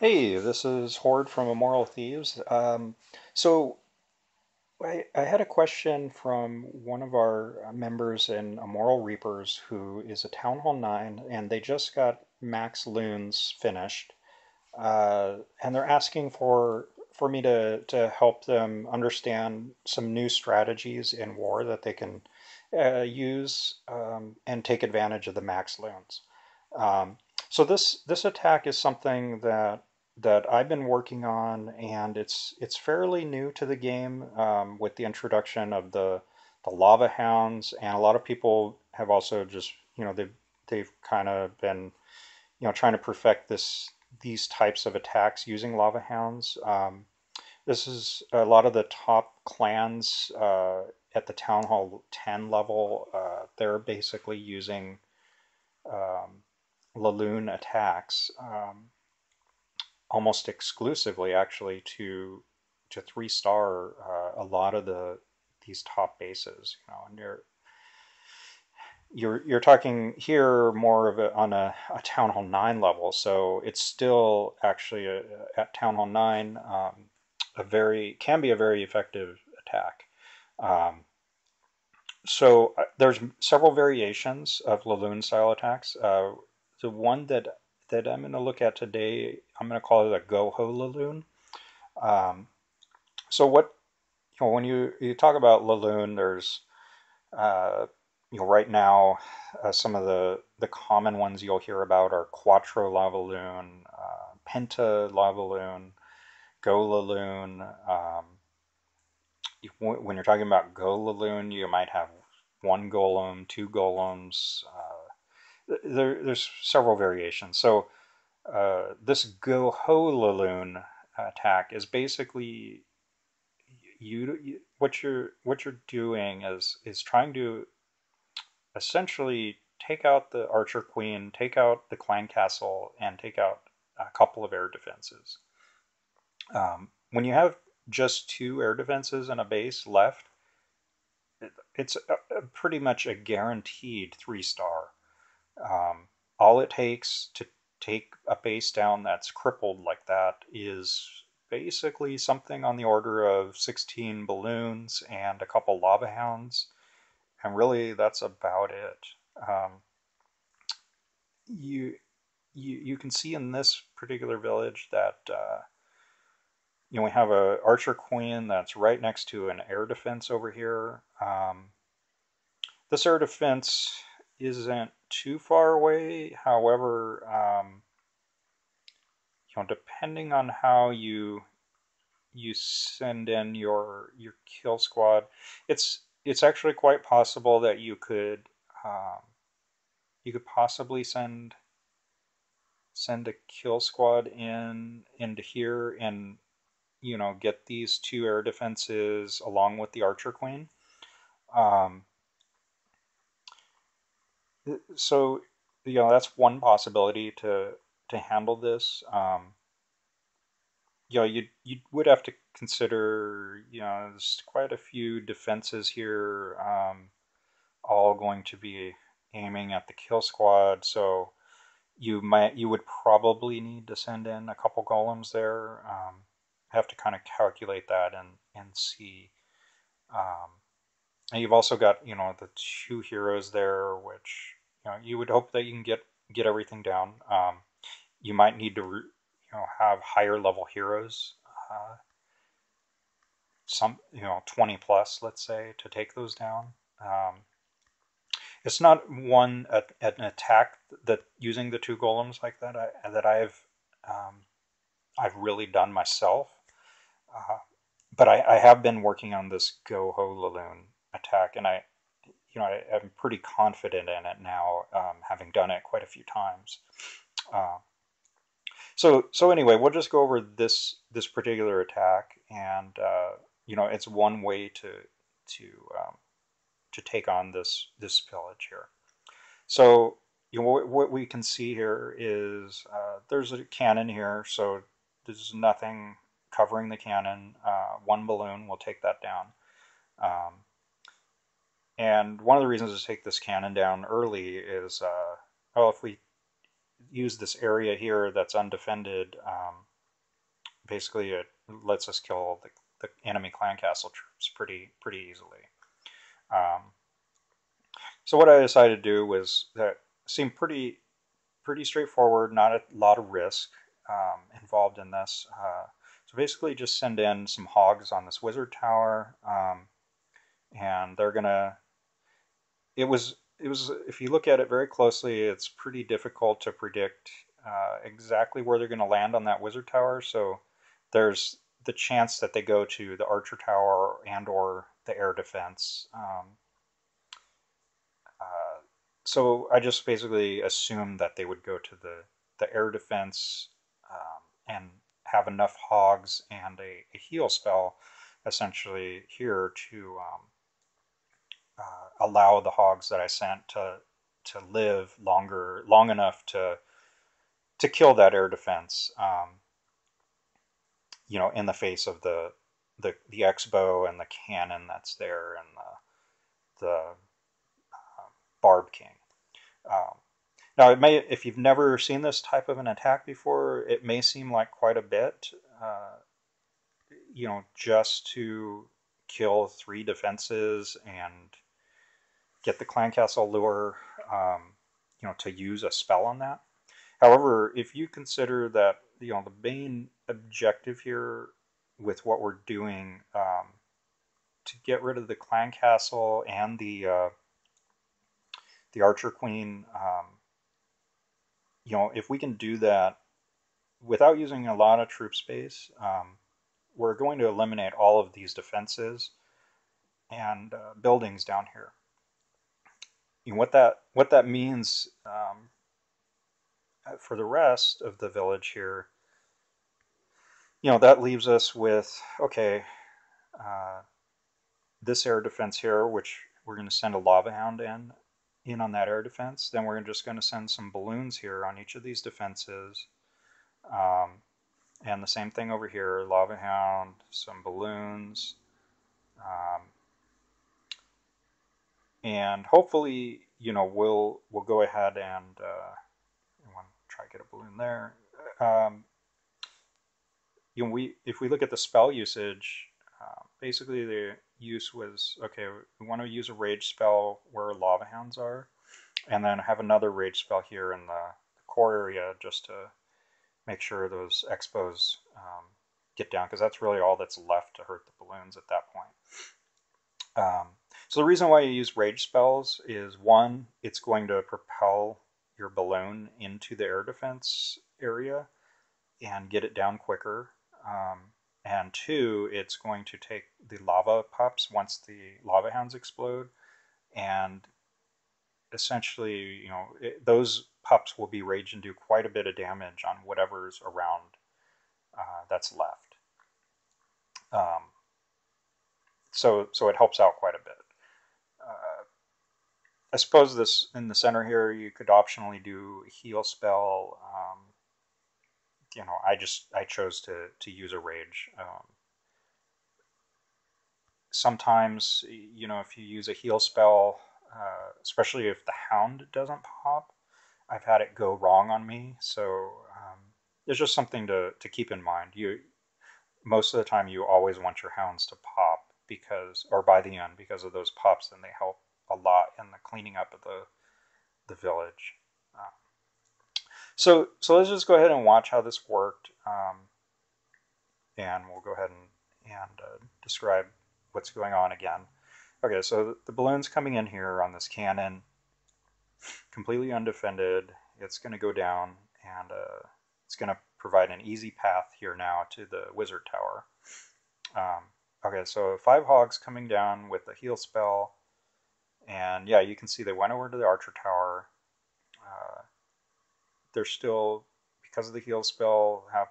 Hey, this is Horde from Immoral Thieves. So I had a question from one of our members in Immoral Reapers who is a Town Hall 9, and they just got Max Loons finished. And they're asking for me to help them understand some new strategies in war that they can use and take advantage of the Max Loons. Um, so this attack is something that I've been working on, and it's fairly new to the game with the introduction of the lava hounds, and a lot of people have also just they've kind of been trying to perfect these types of attacks using lava hounds. This is a lot of the top clans at the Town Hall 10 level. They're basically using um, Laloon attacks almost exclusively, actually, to 3-star a lot of these top bases. And you're talking here more of on a Town Hall 9 level, so it's still actually at Town Hall 9 a very can be a very effective attack. Um, so there's several variations of Laloon style attacks. The one that I'm going to look at today, I'm going to call it a GoHoLaLoon. Um, so what when you talk about Laloon, there's uh, right now some of the common ones you'll hear about are Quattro Lavaloon, Penta Lavaloon, GoLaLoon. When you're talking about GoLaLoon, you might have one golem, two golems. There's several variations. So this GoHoLaLoon attack is basically what you're doing is trying to essentially take out the archer queen, take out the clan castle, and take out a couple of air defenses. When you have just two air defenses and a base left, it's pretty much a guaranteed 3-star. All it takes to take a base down that's crippled like that is basically something on the order of 16 balloons and a couple lava hounds, and really that's about it. Um, you, you can see in this particular village that we have a archer queen that's right next to an air defense over here. This air defense isn't too far away. However, depending on how you send in your kill squad, it's actually quite possible that um, you could possibly send a kill squad into here and get these two air defenses along with the archer queen. Um, so that's one possibility to handle this. You would have to consider there's quite a few defenses here, all going to be aiming at the kill squad. So you would probably need to send in a couple golems there. Have to kind of calculate that and see. And you've also got the two heroes there, which you would hope that you can get everything down. You might need to have higher level heroes, some 20 plus, let's say, to take those down. It's not an attack that using the two golems like that that I've really done myself. Uh, but I have been working on this GoHoLaLoon attack, and I'm pretty confident in it now, having done it quite a few times. Uh, so anyway, we'll just go over this particular attack, and it's one way to um, to take on this village here. So what we can see here is there's a cannon here, so there's nothing covering the cannon. One balloon will take that down. Um, and one of the reasons to take this cannon down early is, if we use this area here that's undefended, basically it lets us kill the enemy clan castle troops pretty easily. Um, so what I decided to do was that seemed pretty straightforward, not a lot of risk involved in this. So basically just send in some hogs on this wizard tower, and they're gonna, it was if you look at it very closely, it's pretty difficult to predict exactly where they're going to land on that wizard tower. So there's the chance that they go to the archer tower and or the air defense. So I just basically assumed that they would go to the air defense, and have enough hogs and a heal spell essentially here to allow the hogs that I sent to live long enough to kill that air defense. In the face of the X-bow and the cannon that's there, and the Barb King. Um, Now, it may, if you've never seen this type of an attack before, it may seem like quite a bit, just to kill 3 defenses and get the clan castle lure, to use a spell on that. However, if you consider that, the main objective here with what we're doing, to get rid of the clan castle and the archer queen, if we can do that without using a lot of troop space, we're going to eliminate all of these defenses and buildings down here. What that means, for the rest of the village here, that leaves us with, okay, this air defense here, which we're going to send a lava hound in on that air defense. Then we're just going to send some balloons here on each of these defenses. And the same thing over here, lava hound, some balloons. And hopefully, we'll go ahead and I want to try to get a balloon there. If we look at the spell usage, basically the use was, okay, we want to use a rage spell where lava hounds are, and then have another rage spell here in the core area just to make sure those expos get down, because that's really all that's left to hurt the balloons at that point. So the reason why you use rage spells is, one, it's going to propel your balloon into the air defense area and get it down quicker. And 2, it's going to take the lava pups once the lava hounds explode, and essentially, those pups will be raged and do quite a bit of damage on whatever's around that's left. So it helps out quite a bit. I suppose this in the center here, you could optionally do a heal spell. I chose to use a rage. Sometimes, if you use a heal spell, especially if the hound doesn't pop, I've had it go wrong on me. So it's just something to keep in mind. Most of the time, you always want your hounds to pop by the end, because of those pops, and they help a lot in the cleaning up of the village. So let's just go ahead and watch how this worked, and we'll go ahead and describe what's going on again. Okay, so the balloon's coming in here on this cannon, completely undefended. It's going to go down, and it's going to provide an easy path here now to the wizard tower. Okay, so 5 hogs coming down with a heal spell, and yeah, you can see they went over to the archer tower. They're still, because of the heal spell, have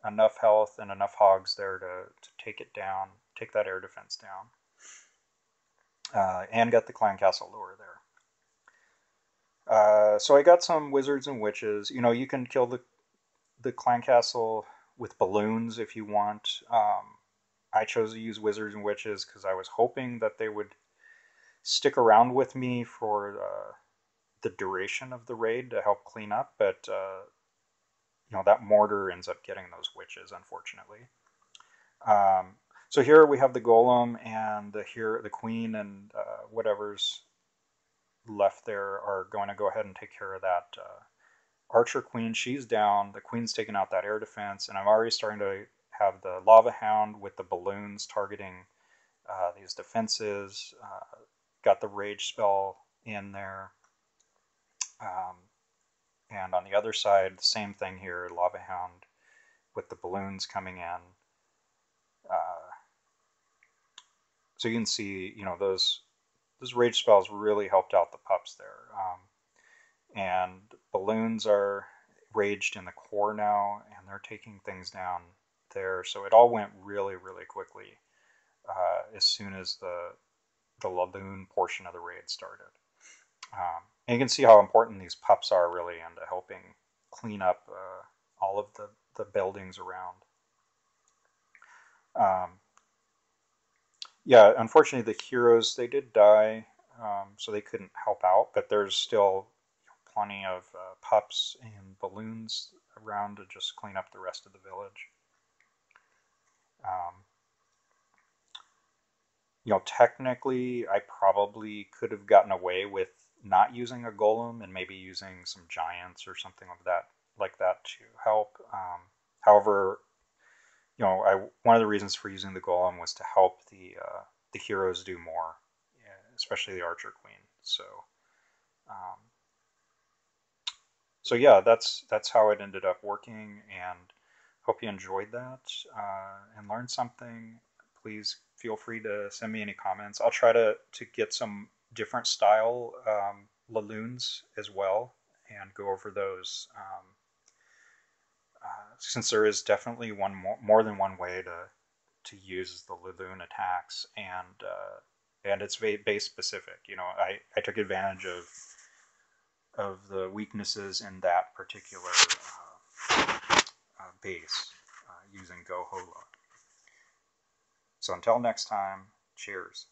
enough health and enough hogs there to take it down, take that air defense down, and get the clan castle lure there. So I got some wizards and witches. You can kill the clan castle with balloons if you want. I chose to use wizards and witches because I was hoping that they would stick around with me for the duration of the raid to help clean up, but that mortar ends up getting those witches, unfortunately. Um, so here we have the golem and the queen and whatever's left there are going to go ahead and take care of that archer queen. She's down. The queen's taking out that air defense, and I'm already starting to have the lava hound with the balloons targeting these defenses. Got the rage spell in there. And on the other side, the same thing here, lava hound with the balloons coming in. So you can see, those rage spells really helped out the pups there. And balloons are raged in the core now, and they're taking things down there. So it all went really, really quickly as soon as the Laloon portion of the raid started. And you can see how important these pups are really into helping clean up all of the buildings around. Yeah, unfortunately, the heroes, they did die, so they couldn't help out, but there's still plenty of pups and balloons around to just clean up the rest of the village. Um, Technically, I probably could have gotten away with not using a golem and maybe using some giants or something like that to help. However, one of the reasons for using the golem was to help the heroes do more, especially the archer queen. Um, so yeah, that's how it ended up working, and hope you enjoyed that and learned something. Please feel free to send me any comments. I'll try to get some different style Laloons as well and go over those. Since there is definitely more than one way to use the Laloon attacks, and it's base specific. I took advantage of the weaknesses in that particular base using GoHoLaLoon. So until next time, cheers.